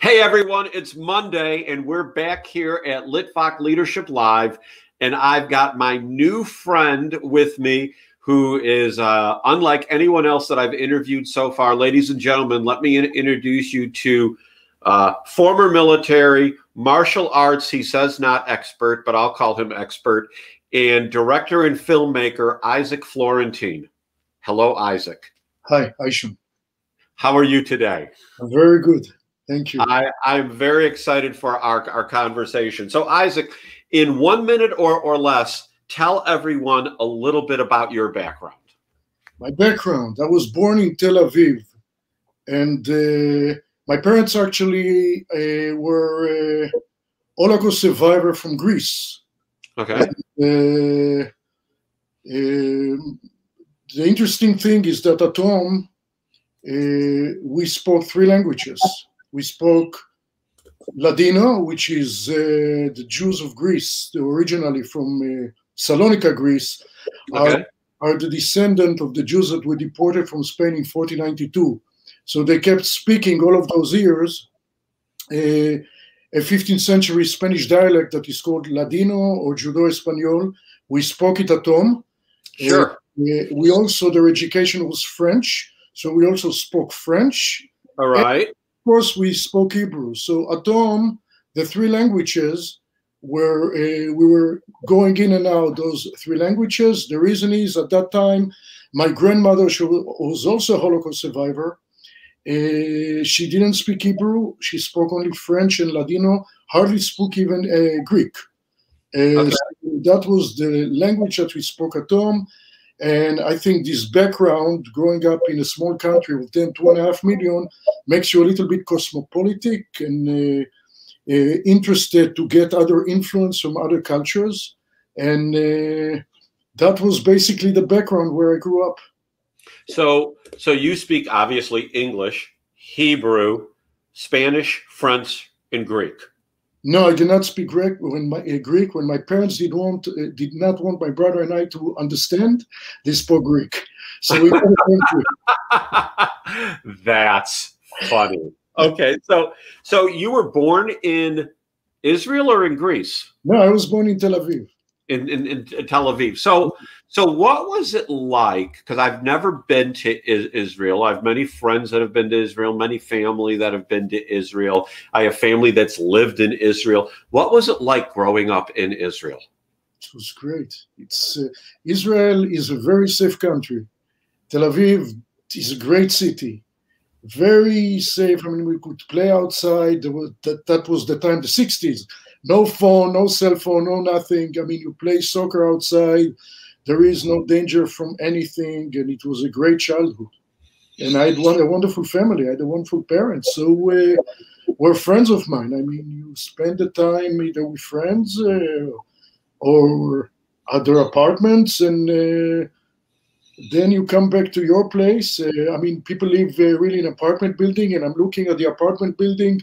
Hey everyone, it's Monday and we're back here at Litvak Leadership Live, and I've got my new friend with me who is unlike anyone else that I've interviewed so far. Ladies and gentlemen, let me introduce you to former military, martial arts, he says not expert, but I'll call him expert, and director and filmmaker, Isaac Florentine. Hello, Isaac. Hi, Aisham. How are you today? I'm very good. Thank you. I'm very excited for our conversation. So, Isaac, in 1 minute or less, tell everyone a little bit about your background. My background, I was born in Tel Aviv, and my parents actually were Holocaust survivor from Greece. Okay. And, the interesting thing is that at home, we spoke 3 languages. We spoke Ladino, which is the Jews of Greece, originally from Salonika, Greece, Okay. are the descendant of the Jews that were deported from Spain in 1492. So they kept speaking all of those years a 15th century Spanish dialect that is called Ladino or Judo-Espanol. We spoke it at home. Sure. We also, their education was French, so we also spoke French. All right. Of course, we spoke Hebrew. So at home, the 3 languages were we were going in and out those 3 languages. The reason is at that time, my grandmother, she was also a Holocaust survivor. She didn't speak Hebrew. She spoke only French and Ladino, hardly spoke even Greek. Okay. So that was the language that we spoke at home. And I think this background, growing up in a small country with 2.5 million, makes you a little bit cosmopolitic and interested to get other influence from other cultures. And that was basically the background where I grew up. So you speak obviously English, Hebrew, Spanish, French, and Greek. No, I did not speak Greek. When my parents did not want my brother and I to understand, they spoke Greek. So we That's funny. Okay, so you were born in Israel or in Greece? No, I was born in Tel Aviv. In Tel Aviv. So what was it like? Because I've never been to Israel. I have many friends that have been to Israel, many family that have been to Israel. I have family that's lived in Israel. What was it like growing up in Israel? It was great. It's Israel is a very safe country. Tel Aviv is a great city. Very safe. I mean, we could play outside. That was the time, the 60s. No phone, no cell phone, no nothing. I mean, you play soccer outside. There is no danger from anything, and it was a great childhood. And I had a wonderful family. I had a wonderful parents. So were friends of mine. I mean, you spend the time either with friends or at their apartments, and then you come back to your place. I mean, people live really in an apartment building, and I'm looking at the apartment building.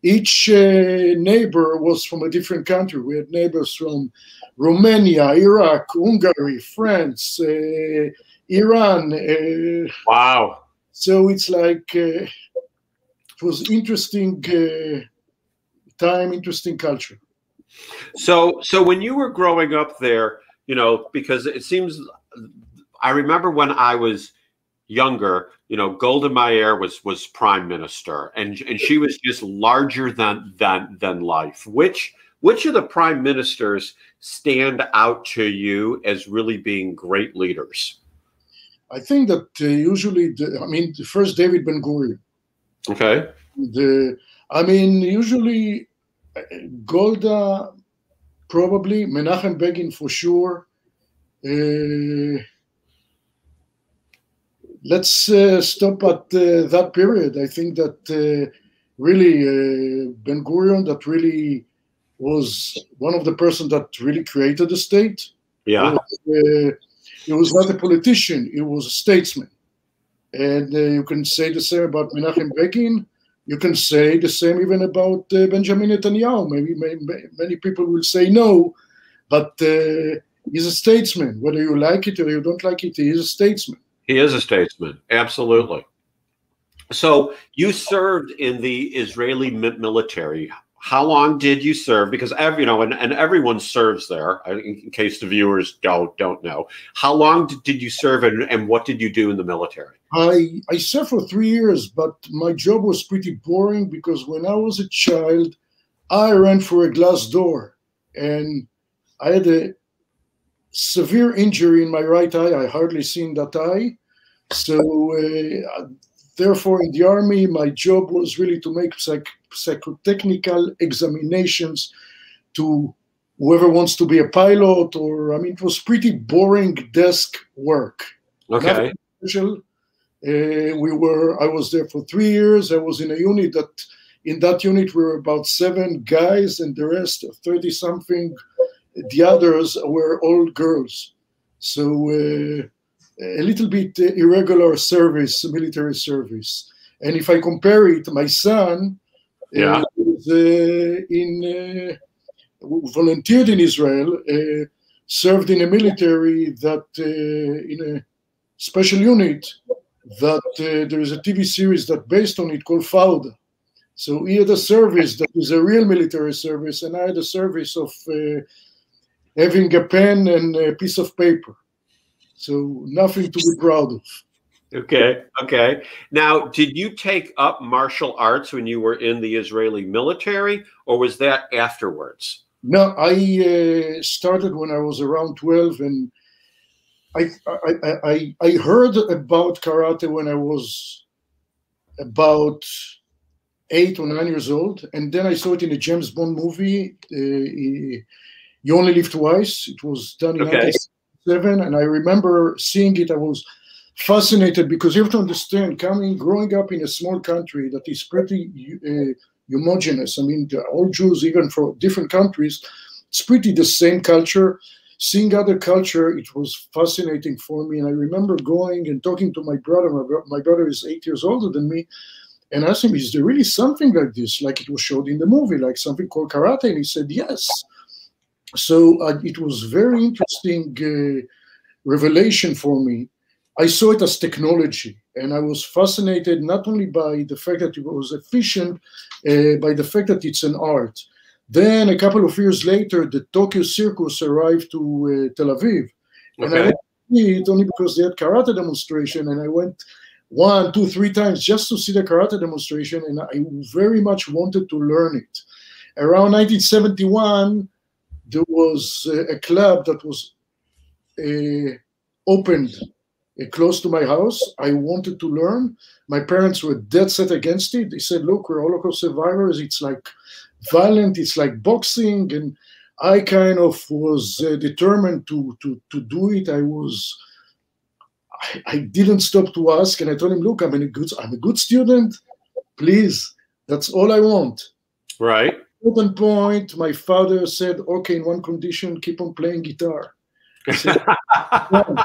Each neighbor was from a different country. We had neighbors from Romania, Iraq, Hungary, France, Iran. Wow. So it's like, it was interesting time, interesting culture. So when you were growing up there, you know, because it seems, I remember when I was younger, you know, Golda Meir was prime minister, and she was just larger than life. Which of the prime ministers stand out to you as really being great leaders? I think that usually, the first David Ben Gurion. Okay. Usually Golda, probably Menachem Begin for sure. Let's stop at that period. I think that really Ben Gurion, that really was one of the persons that really created the state. Yeah. He was not a politician. He was a statesman. And you can say the same about Menachem Begin. You can say the same even about Benjamin Netanyahu. Maybe many people will say no, but he's a statesman. Whether you like it or you don't like it, he is a statesman. He is a statesman, absolutely. So you served in the Israeli military. How long did you serve? Because and everyone serves there. In case the viewers don't know, how long did you serve, and what did you do in the military? I served for 3 years, but my job was pretty boring because when I was a child, I ran for a glass door, and I had a severe injury in my right eye. I hardly seen that eye. So therefore, in the army, my job was really to make psychotechnical examinations to whoever wants to be a pilot, or it was pretty boring desk work. Okay. I was there for 3 years. I was in a unit in that unit we were about 7 guys, and the rest, 30 something, the others were all girls. So a little bit irregular service, military service. And if I compare it, my son was volunteered in Israel, served in a military that in a special unit that there is a TV series that based on it called Fauda. So he had a service that is a real military service, and I had a service of having a pen and a piece of paper. So nothing to be proud of. Okay. Now, did you take up martial arts when you were in the Israeli military, or was that afterwards? No, I started when I was around 12, and I heard about karate when I was about 8 or 9 years old, and then I saw it in a James Bond movie, You Only Live Twice. It was done in 1967, and I remember seeing it. I was fascinated because you have to understand, growing up in a small country that is pretty homogeneous. All Jews, even from different countries, it's pretty the same culture. Seeing other culture, it was fascinating for me. And I remember going and talking to my brother. My brother is 8 years older than me, and asked him, is there really something like this, like it was showed in the movie, like something called karate? And he said, yes. So it was very interesting revelation for me. I saw it as technology, and I was fascinated not only by the fact that it was efficient, by the fact that it's an art. Then a couple of years later, the Tokyo Circus arrived to Tel Aviv, and I went to see it only because they had karate demonstration, and I went 1, 2, 3 times just to see the karate demonstration, and I very much wanted to learn it. Around 1971, there was a club that was opened close to my house. I wanted to learn. My parents were dead set against it. They said, look, we're Holocaust survivors. It's like violent. It's like boxing. And I kind of was determined to do it. I didn't stop to ask. And I told him, look, I'm a good student. Please, that's all I want. Right. At a certain point, my father said, okay, in one condition, keep on playing guitar. I said, yeah.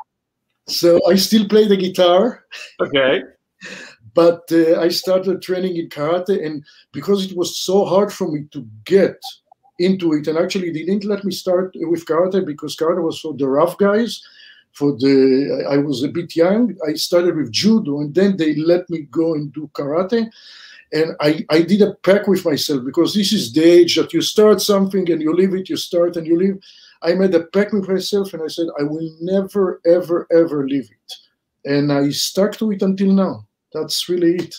So I still play the guitar. Okay. But I started training in karate, and because it was so hard for me to get into it, and actually they didn't let me start with karate because karate was for the rough guys. I was a bit young. I started with judo, and then they let me go and do karate. And I did a pact with myself, because this is the age that you start something and you leave it, you start and you leave. I made a pact with myself, and I said, I will never, ever, ever leave it. And I stuck to it until now. That's really it.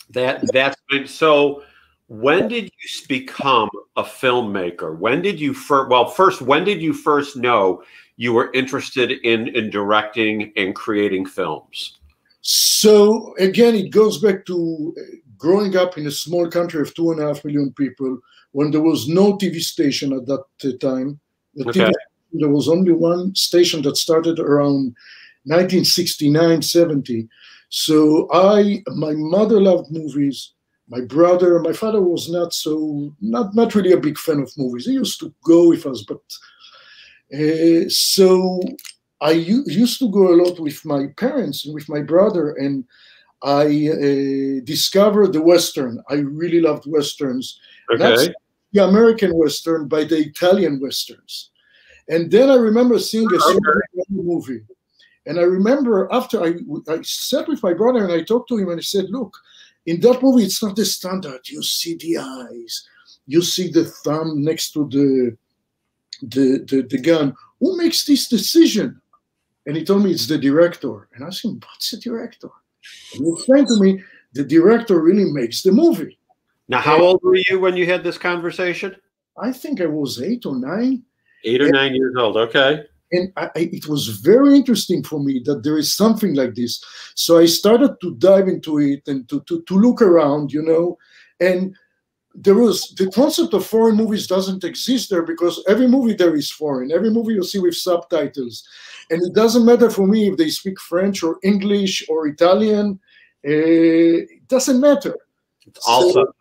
That's good. So when did you become a filmmaker? When did you when did you first know you were interested in directing and creating films? So again, it goes back to growing up in a small country of 2.5 million people, when there was no TV station at that time. There was only one station that started around 1969, 70. So my mother loved movies. My father was not really a big fan of movies. He used to go with us, but so I used to go a lot with my parents and with my brother, and I discovered the Western. I really loved Westerns. Okay. Not the American Western, but the Italian Westerns. And then I remember seeing a movie, And I remember after I sat with my brother and I talked to him and I said, look, in that movie, it's not the standard. You see the eyes, you see the thumb next to the gun. Who makes this decision? And he told me it's the director. And I asked him, what's the director? And he explained to me, the director really makes the movie. Now, how old were you when you had this conversation? I think I was 8 or 9. 8 or 9 years old, okay. And it was very interesting for me that there is something like this. So I started to dive into it and to look around, you know. And there was the concept of foreign movies doesn't exist there because every movie there is foreign. Every movie you see with subtitles. And it doesn't matter for me if they speak French or English or Italian. It doesn't matter. It's awesome.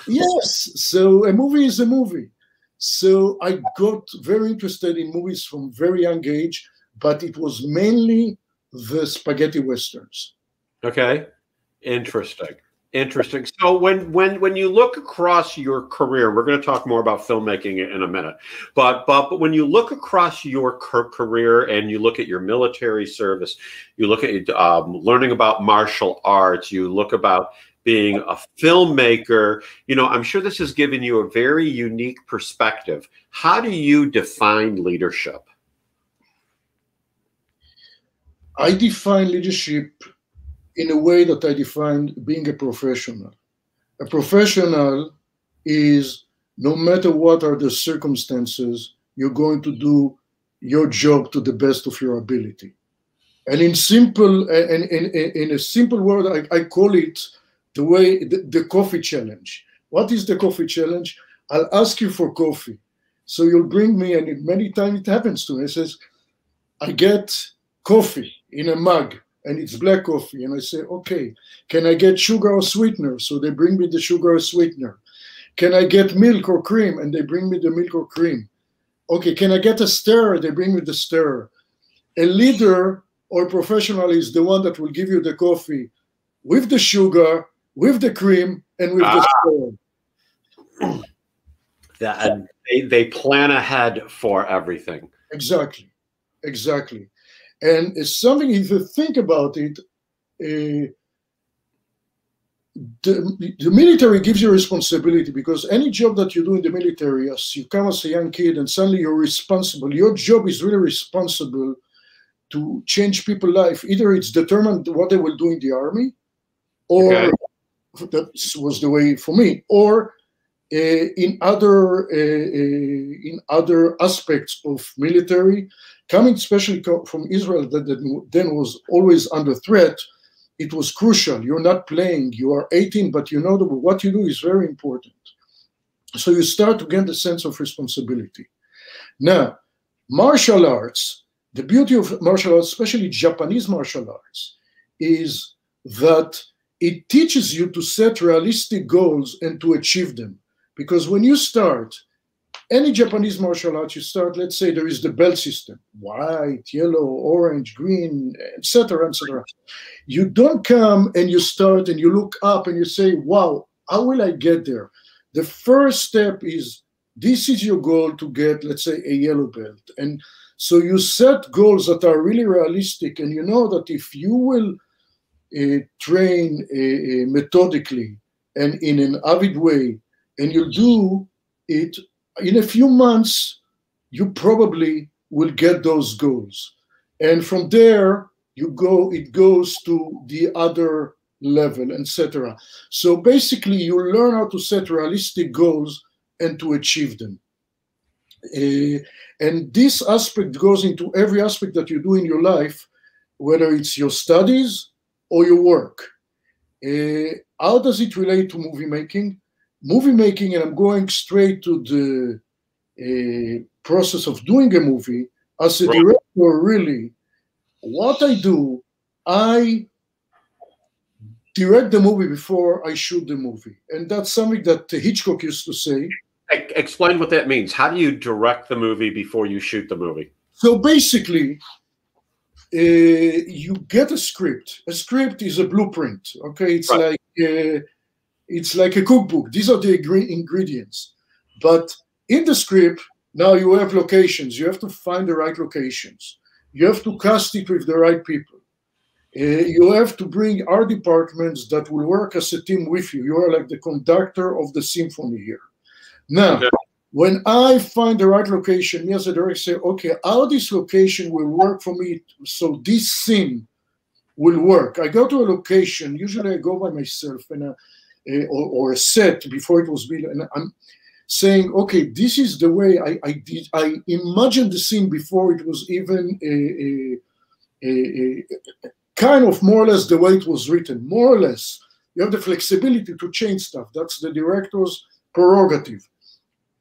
Yes. So a movie is a movie. So I got very interested in movies from very young age, but it was mainly the spaghetti westerns. Okay. Interesting. Interesting. So when you look across your career, we're going to talk more about filmmaking in a minute, but when you look across your career and you look at your military service, you look at learning about martial arts, you look about being a filmmaker, you know, I'm sure this has given you a very unique perspective. How do you define leadership? I define leadership in a way that I define being a professional. A professional is, no matter what are the circumstances, you're going to do your job to the best of your ability. And in a simple word, I call it the coffee challenge. What is the coffee challenge? I'll ask you for coffee. So you'll bring me, and many times it happens to me. It says, I get coffee in a mug, and it's black coffee. And I say, okay, can I get sugar or sweetener? So they bring me the sugar or sweetener. Can I get milk or cream? And they bring me the milk or cream. Okay, can I get a stirrer? They bring me the stirrer. A leader or professional is the one that will give you the coffee with the sugar, with the cream, and with the stirrer. They plan ahead for everything. Exactly. And it's something, if you think about it, the military gives you responsibility, because any job that you do in the military, as you come as a young kid and suddenly you're responsible, your job is really responsible to change people's life. Either it's determined what they will do in the army, or that was the way for me, or in other aspects of military, coming especially from Israel that then was always under threat. It was crucial. You're not playing. You are 18, but you know that what you do is very important. So you start to get the sense of responsibility. Now, martial arts, the beauty of martial arts, especially Japanese martial arts, is that it teaches you to set realistic goals and to achieve them. Because when you start, any Japanese martial arts, you start, let's say there is the belt system, white, yellow, orange, green, etc., etc. You don't come and you start and you look up and you say, wow, how will I get there? The first step is, this is your goal to get, let's say, a yellow belt. And so you set goals that are really realistic, and you know that if you will train methodically and in an avid way, and you do it, in a few months, you probably will get those goals. And from there, it goes to the other level, etc. So basically, you learn how to set realistic goals and to achieve them. And this aspect goes into every aspect that you do in your life, whether it's your studies or your work. How does it relate to movie making? Movie making, and I'm going straight to the process of doing a movie. As a director, really, what I do, I direct the movie before I shoot the movie. And that's something that Hitchcock used to say. Explain what that means. How do you direct the movie before you shoot the movie? So basically, you get a script. A script is a blueprint. Okay, it's like a cookbook. These are the ingredients. But in the script, now you have locations. You have to find the right locations. you have to cast it with the right people. You have to bring art departments that will work as a team with you. You are like the conductor of the symphony here. Now, Okay. when I find the right location, me as a director say, okay, how this location will work for me so this scene will work. I go to a location, usually I go by myself, and or a set before it was built, and I'm saying, okay, this is the way I imagined the scene before it was even a kind of more or less the way it was written, more or less. You have the flexibility to change stuff. That's the director's prerogative.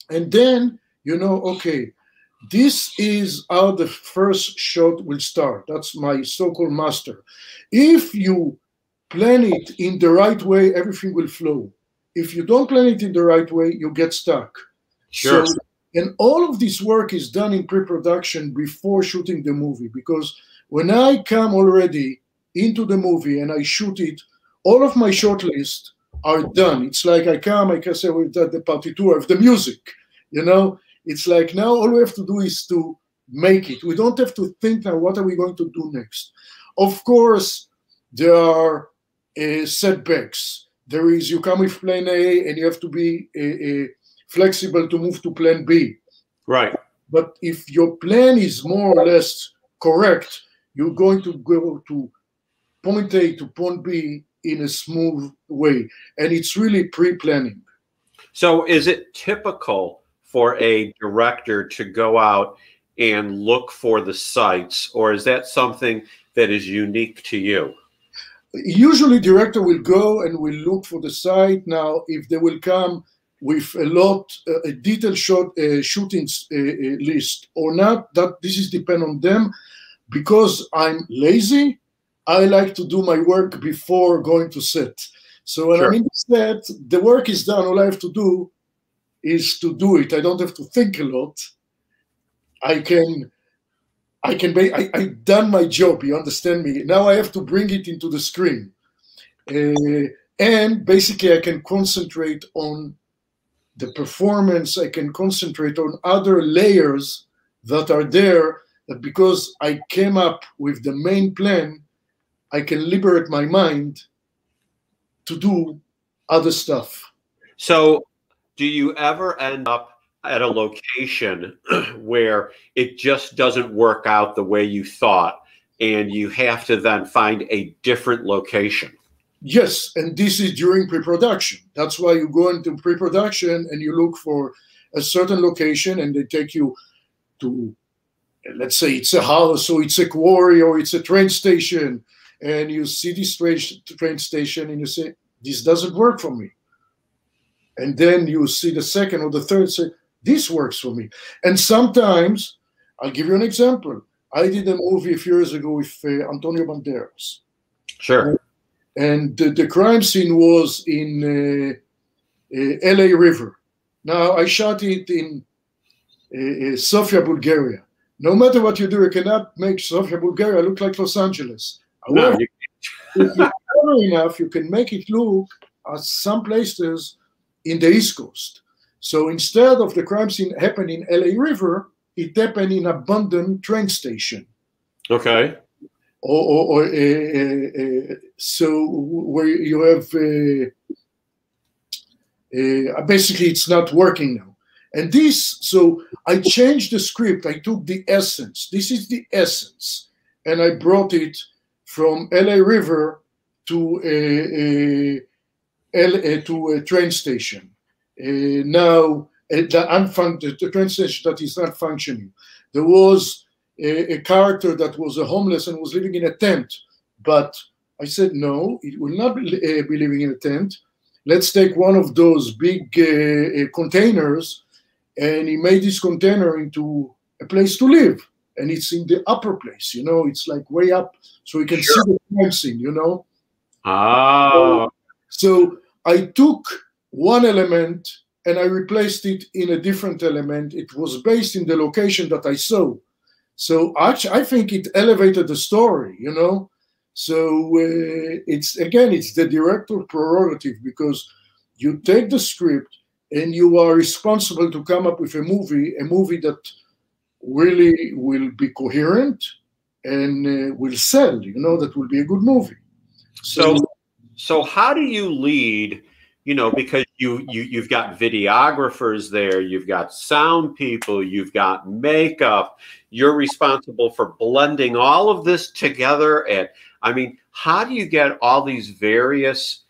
And then, you know, okay, this is how the first shot will start. That's my so-called master. If you plan it in the right way, everything will flow. If you don't plan it in the right way, you get stuck. Sure. So, and all of this work is done in pre-production before shooting the movie, because when I come already into the movie and I shoot it, all of my short lists are done. It's like I come, I can say we've done the partiture of the music, you know? It's like now all we have to do is to make it. We don't have to think now, what are we going to do next? Of course, there are setbacks. There is, you come with plan A and you have to be flexible to move to plan B. Right. But if your plan is more or less correct, you're going to go to point A to point B in a smooth way. And it's really pre-planning. So is it typical for a director to go out and look for the sites, or is that something that is unique to you? Usually director will go and will look for the site. Now, if they will come with a detailed shooting list or not, that this is depend on them. Because I'm lazy, I like to do my work before going to set. So when Sure. I'm in the set, the work is done. All I have to do is to do it. I don't have to think a lot. I've done my job, you understand me? Now I have to bring it into the screen. And basically I can concentrate on the performance. I can concentrate on other layers that are there, that because I came up with the main plan, I can liberate my mind to do other stuff. So do you ever end up at a location where it just doesn't work out the way you thought, and you have to then find a different location? Yes, and this is during pre-production. That's why you go into pre-production and you look for a certain location, and they take you to, let's say it's a house, or it's a quarry, or it's a train station, and you see this train station and you say, this doesn't work for me. And then you see the second or the third say, this works for me. And sometimes, I'll give you an example. I did a movie a few years ago with Antonio Banderas. Sure. And the crime scene was in LA River. Now, I shot it in Sofia, Bulgaria. No matter what you do, you cannot make Sofia, Bulgaria look like Los Angeles. However, No, if you're clever enough, you can make it look as some places in the East Coast. So instead of the crime scene happening in LA River, it happened in abandoned train station. okay. So where you have basically it's not working now. And this, so I changed the script. I took the essence. This is the essence, and I brought it from LA River to a train station. Now the train station that is not functioning. There was a character that was a homeless and was living in a tent, but I said no, it will not be living in a tent. Let's take one of those big containers, and he made this container into a place to live, and it's in the upper place, you know, it's like way up, so we can see the crime scene, you know. Ah. So I took one element and I replaced it in a different element. It was based in the location that I saw. So actually, I think it elevated the story, you know. So it's the director prerogative, because you take the script and you are responsible to come up with a movie that really will be coherent, and will sell. You know, that will be a good movie. So how do you lead? You know, because you've got videographers there, you've got sound people, you've got makeup, you're responsible for blending all of this together. And I mean, how do you get all these various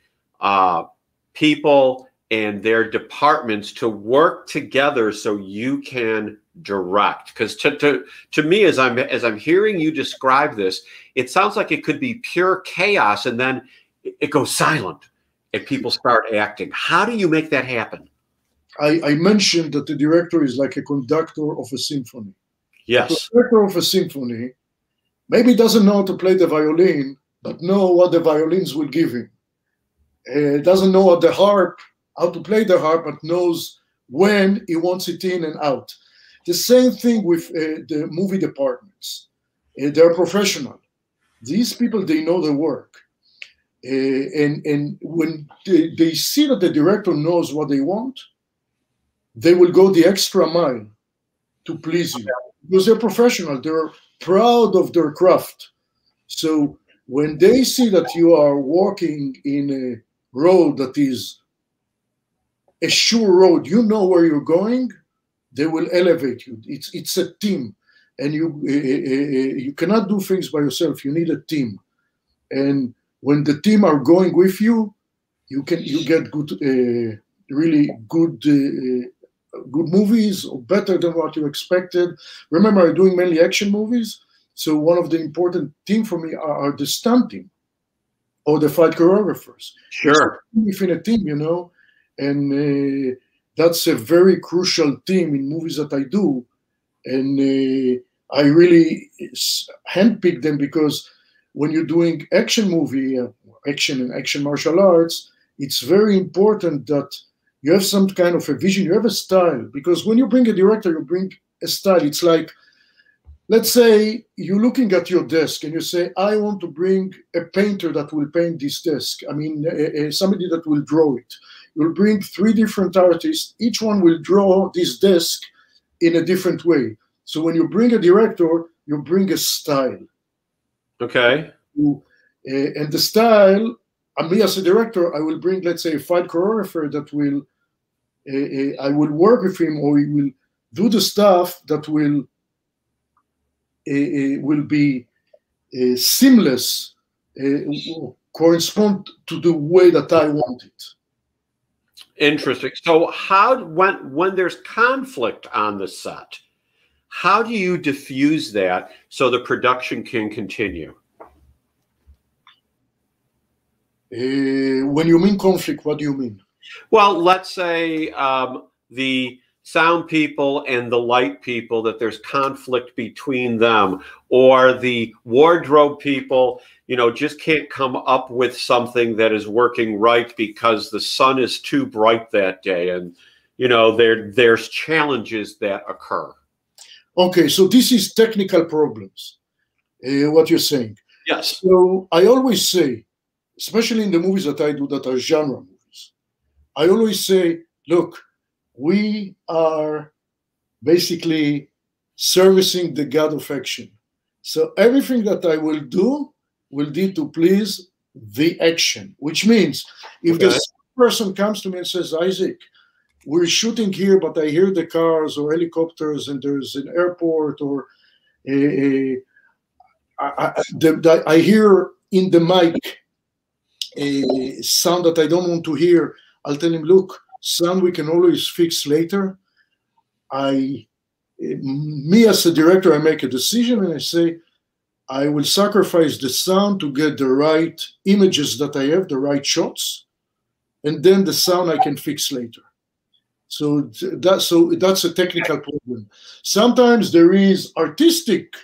people and their departments to work together so you can direct? Because to me, as I'm hearing you describe this, it sounds like it could be pure chaos, and then it goes silent and people start acting. How do you make that happen? I mentioned that the director is like a conductor of a symphony. Yes. The director of a symphony maybe doesn't know how to play the violin, but know what the violins will give him. Doesn't know how to play the harp, but knows when he wants it in and out. The same thing with the movie departments. They're professional. These people, they know their work. And when they see that the director knows what they want, they will go the extra mile to please you, because they're professional. They're proud of their craft. So when they see that you are walking in a road that is a sure road, you know where you're going, they will elevate you. It's a team, and you cannot do things by yourself. You need a team, and when the team are going with you, you get good, really good movies, or better than what you expected. Remember, I'm doing mainly action movies, so one of the important things for me are the stunt team or the fight choreographers. Sure. Within a team, you know, and that's a very crucial theme in movies that I do, and I really handpick them, because when you're doing action movie, action and action martial arts, it's very important that you have some kind of a vision, you have a style. Because when you bring a director, you bring a style. It's like, let's say you're looking at your desk and you say, I want to bring a painter that will paint this desk. I mean, somebody that will draw it. You'll bring 3 different artists. Each one will draw this desk in a different way. So when you bring a director, you bring a style. Okay. And the style, me as a director, I will bring, let's say, a fight choreographer that will, I will work with him, or he will do the stuff that will be seamless, correspond to the way that I want it. Interesting. So when there's conflict on the set, how do you diffuse that so the production can continue? When you mean conflict, what do you mean? Well, let's say the sound people and the light people, that there's conflict between them, or the wardrobe people, you know, just can't come up with something that is working right because the sun is too bright that day, and you know, there's challenges that occur. Okay, so this is technical problems, what you're saying. Yes. So I always say, especially in the movies that I do that are genre movies, I always say, look, we are basically servicing the God of action. So everything that I will do will be to please the action, which means if the person comes to me and says, Isaac, we're shooting here, but I hear the cars or helicopters and there's an airport, or I hear in the mic a sound that I don't want to hear, I'll tell him, look, sound we can always fix later. Me as a director, I make a decision and I say, I will sacrifice the sound to get the right images that I have, the right shots, and then the sound I can fix later. So that's a technical problem. Sometimes there is artistic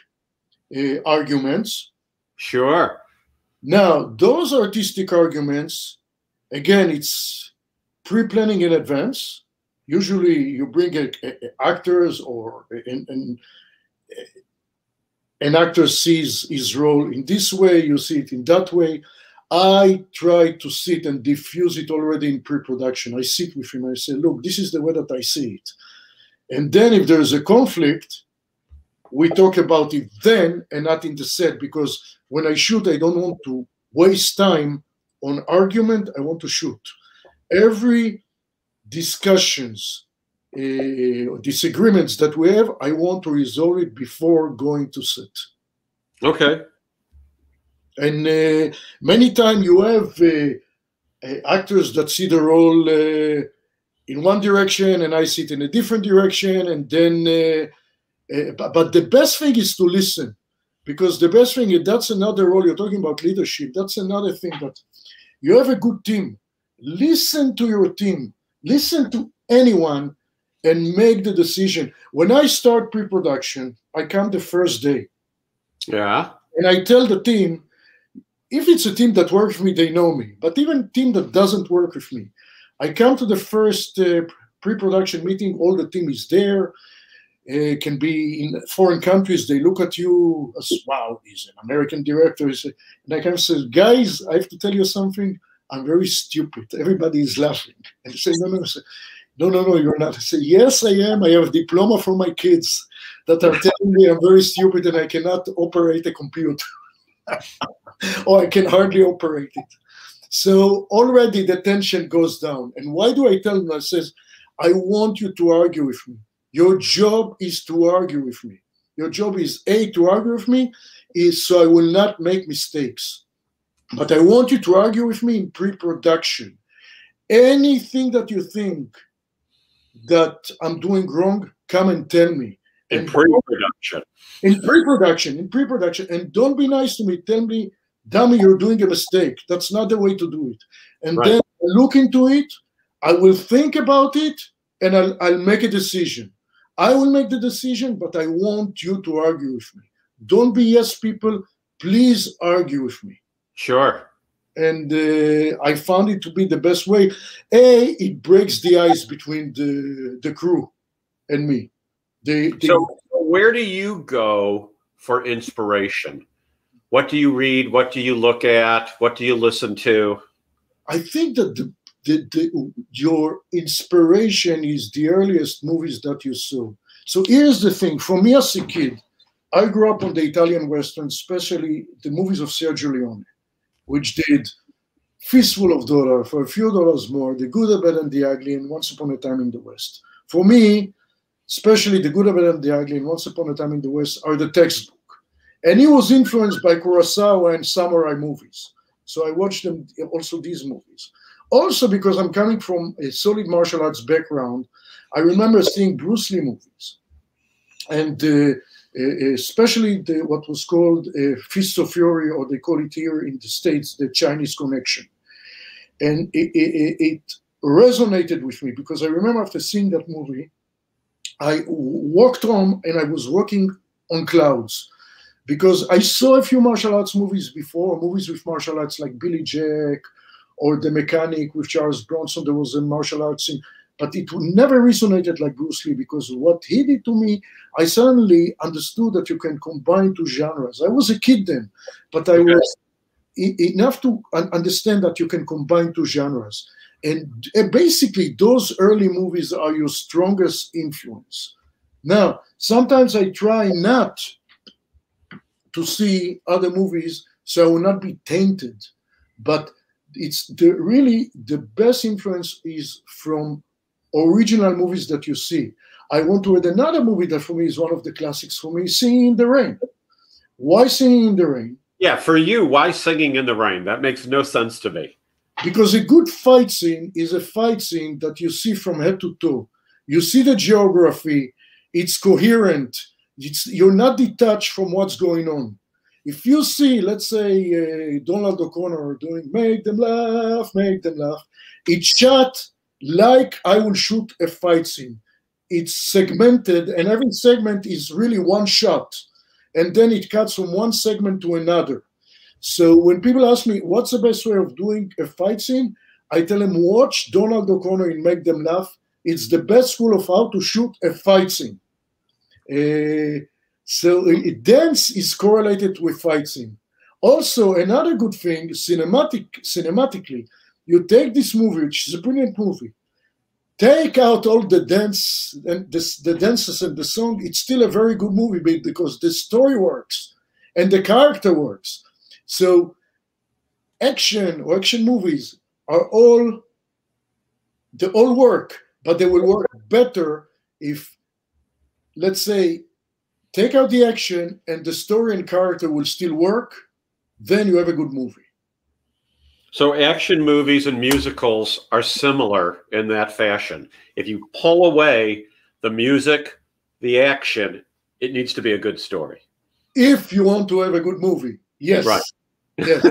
arguments. Sure. Now, those artistic arguments, again, it's pre-planning in advance. Usually you bring actors, or an actor sees his role in this way, you see it in that way. I try to sit and diffuse it already in pre-production. I sit with him, I say, look, this is the way that I see it. And then if there's a conflict, we talk about it then and not in the set, because when I shoot, I don't want to waste time on argument. I want to shoot. Every discussions, disagreements that we have, I want to resolve it before going to set. Okay. And many times you have actors that see the role in one direction and I see it in a different direction, and then but the best thing is to listen, because the best thing is, that's another role. You're talking about leadership. That's another thing, that you have a good team. Listen to your team. Listen to anyone and make the decision. When I start pre-production, I come the first day. Yeah. And I tell the team, if it's a team that works with me, they know me. But even a team that doesn't work with me, I come to the first pre-production meeting, all the team is there. Can be in foreign countries, they look at you as, wow, he's an American director. And I kind of say, guys, I have to tell you something. I'm very stupid. Everybody is laughing. And they say, no, you're not. I say, yes, I am. I have a diploma from my kids that are telling me I'm very stupid and I cannot operate a computer. Or I can hardly operate it. So already the tension goes down. And why do I tell them? I says, I want you to argue with me. Your job is to argue with me. Your job is, A, to argue with me, is so I will not make mistakes. But I want you to argue with me in pre-production. Anything that you think that I'm doing wrong, come and tell me. In pre-production. In pre-production. And don't be nice to me. Tell me, dummy, you're doing a mistake. That's not the way to do it. And then I look into it, I will think about it, and I'll make a decision. I will make the decision, but I want you to argue with me. Don't be yes people. Please argue with me. Sure. And I found it to be the best way. It breaks the ice between the crew and me. So where do you go for inspiration? What do you read? What do you look at? What do you listen to? I think that your inspiration is the earliest movies that you saw. So here's the thing. For me as a kid, I grew up on the Italian Western, especially the movies of Sergio Leone, which did Fistful of Dollars, For a Few Dollars More, The Good, the Bad, and the Ugly, and Once Upon a Time in the West. For me, especially The Good, the Bad, and the Ugly, and Once Upon a Time in the West are the textbook. And he was influenced by Kurosawa and samurai movies. So I watched them, also these movies. Also, because I'm coming from a solid martial arts background, I remember seeing Bruce Lee movies. And especially what was called Fists of Fury, or they call it here in the States, the Chinese Connection. And it resonated with me, because I remember after seeing that movie, I walked home and I was walking on clouds. Because I saw a few martial arts movies before, movies with martial arts like Billy Jack, or The Mechanic with Charles Bronson. There was a martial arts scene, but it never resonated like Bruce Lee, because what he did to me, I suddenly understood that you can combine two genres. I was a kid then, but I was enough to understand that you can combine two genres. And basically, those early movies are your strongest influence. Now, sometimes I try not to see other movies so I will not be tainted, but it's really the best influence is from original movies that you see. I want to add another movie that for me is one of the classics for me, Singing in the Rain. Why Singing in the Rain? Yeah, for you, why Singing in the Rain? That makes no sense to me. Because a good fight scene is a fight scene that you see from head to toe. You see the geography, it's coherent, you're not detached from what's going on. If you see, let's say, Donald O'Connor doing Make Them Laugh, it's shot like I will shoot a fight scene. It's segmented, and every segment is really one shot. And then it cuts from one segment to another. So when people ask me, what's the best way of doing a fight scene? I tell them, watch Donald O'Connor in Make Them Laugh. It's the best school of how to shoot a fight scene. So dance is correlated with fight scene. Also, another good thing, cinematically, you take this movie, which is a brilliant movie, take out all the dance and the dances and the song, it's still a very good movie because the story works and the character works. So action or action movies are all work, but they will work better if, let's say, take out the action and the story and character will still work, then you have a good movie. So action movies and musicals are similar in that fashion. If you pull away the music, the action, it needs to be a good story. If you want to have a good movie, yes. Right. Yes.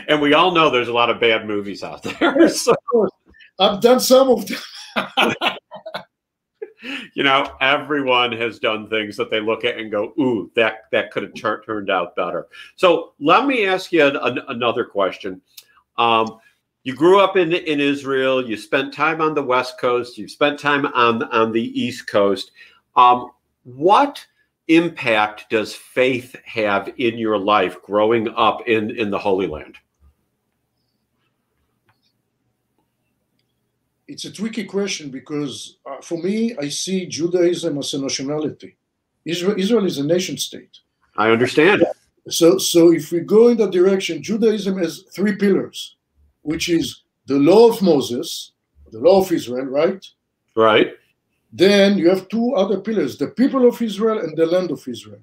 And we all know there's a lot of bad movies out there. So. I've done some of them. You know, everyone has done things that they look at and go, ooh, that could have turned out better. So let me ask you another question. You grew up in Israel. You spent time on the West Coast. You spent time on the East Coast. What impact does faith have in your life growing up in the Holy Land? It's a tricky question because for me, I see Judaism as a nationality. Israel is a nation state. I understand. So if we go in that direction, Judaism has three pillars, which is the law of Moses, the law of Israel, right? Right. Then you have two other pillars, the people of Israel and the land of Israel.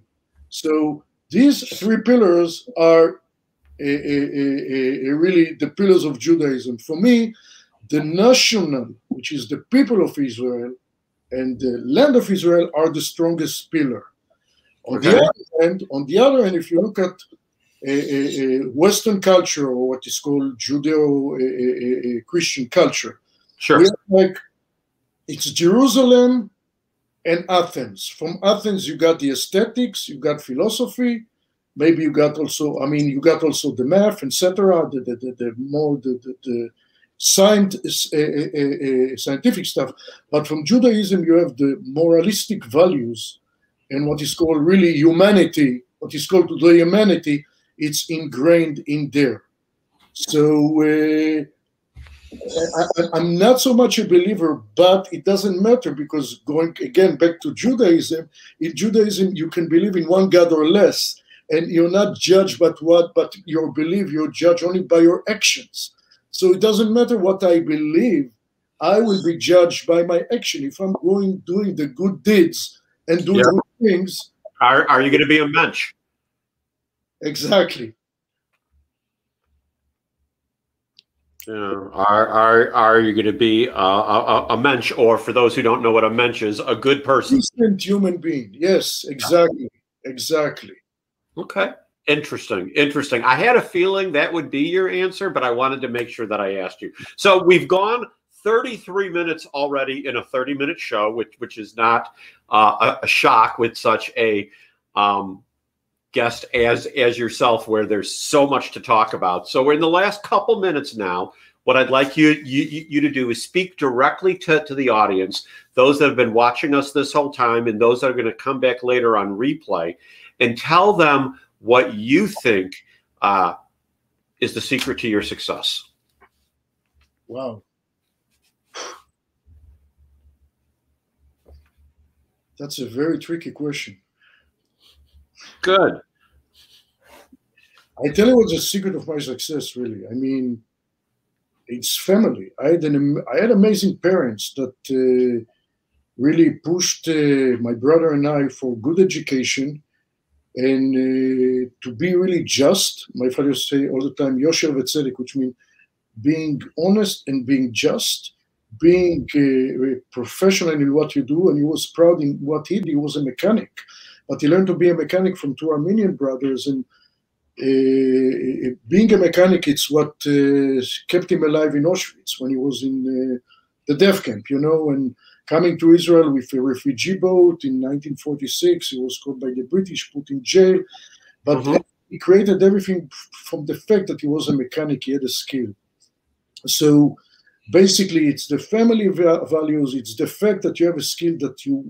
So these three pillars are really the pillars of Judaism. For me, the national, which is the people of Israel, and the land of Israel are the strongest pillar. On the other hand, if you look at Western culture, or what is called Judeo-Christian culture, sure, we have like it's Jerusalem and Athens. From Athens, you got the aesthetics, you got philosophy, maybe you got also, you got also the math, etc. The scientific stuff. But from Judaism, you have the moralistic values and what is called really humanity, what is called today humanity, it's ingrained in there. So I'm not so much a believer, but it doesn't matter because going again back to Judaism, in Judaism you can believe in one God or less, and you're not judged but your belief, you're judged only by your actions. So it doesn't matter what I believe, I will be judged by my action. If I'm doing the good deeds and doing good things. Are you going to be a mensch? Exactly. Are you going to be a mensch, or for those who don't know what a mensch is, a good person? Decent human being. Yes, exactly. Exactly. Okay. Interesting. I had a feeling that would be your answer, but I wanted to make sure that I asked you. So we've gone 33 minutes already in a 30-minute show, which is not a shock with such a guest as yourself, where there's so much to talk about. So we're in the last couple minutes now. What I'd like you to do is speak directly to the audience, those that have been watching us this whole time and those that are going to come back later on replay, and tell them what you think is the secret to your success. Wow. That's a very tricky question. Good. I tell you what's the secret of my success, really. It's family. I had amazing parents that really pushed my brother and I for good education and to be really just. My father used to say all the time, Yosher v'tzedek, which means being honest and being just, being professional in what you do, and he was proud in what he did. He was a mechanic, but he learned to be a mechanic from two Armenian brothers, and being a mechanic, it's what kept him alive in Auschwitz when he was in the death camp, and coming to Israel with a refugee boat in 1946. He was caught by the British, put in jail, but he created everything from the fact that he was a mechanic, he had a skill. So basically, it's the family values, it's the fact that you have a skill, that you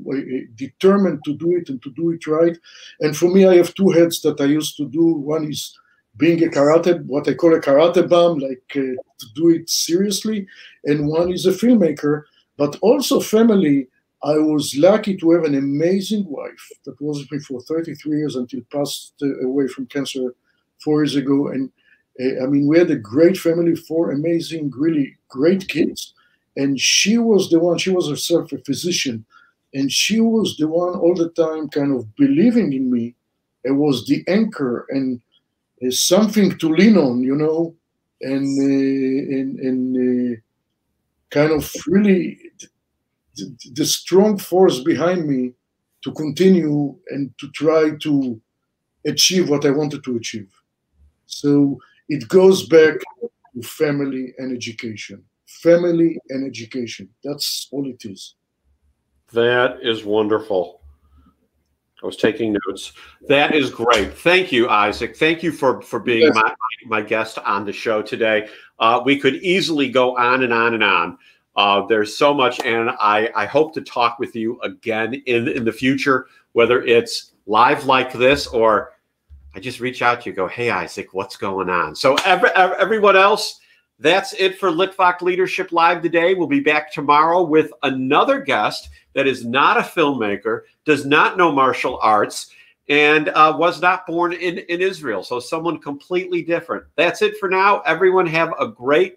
determined to do it and to do it right. And for me, I have two heads that I used to do. One is being a karate, what I call a karate bum, like to do it seriously, and one is a filmmaker, but also family. I was lucky to have an amazing wife that was with me for 33 years until passed away from cancer 4 years ago. And I mean, we had a great family, four amazing, really great kids. And she was the one, she was herself a physician, and she was the one all the time kind of believing in me. It was the anchor and something to lean on, you know, and kind of really the strong force behind me to continue and to try to achieve what I wanted to achieve. So it goes back to family and education. Family and education. That's all it is. That is wonderful. I was taking notes. That is great. Thank you, Isaac. Thank you for being my guest on the show today. We could easily go on and on and on. There's so much, and I hope to talk with you again in the future, whether it's live like this or I just reach out to you, go, hey, Isaac, what's going on? So everyone else, that's it for Litvak Leadership Live today. We'll be back tomorrow with another guest that is not a filmmaker, does not know martial arts, and was not born in Israel. So someone completely different. That's it for now. Everyone have a great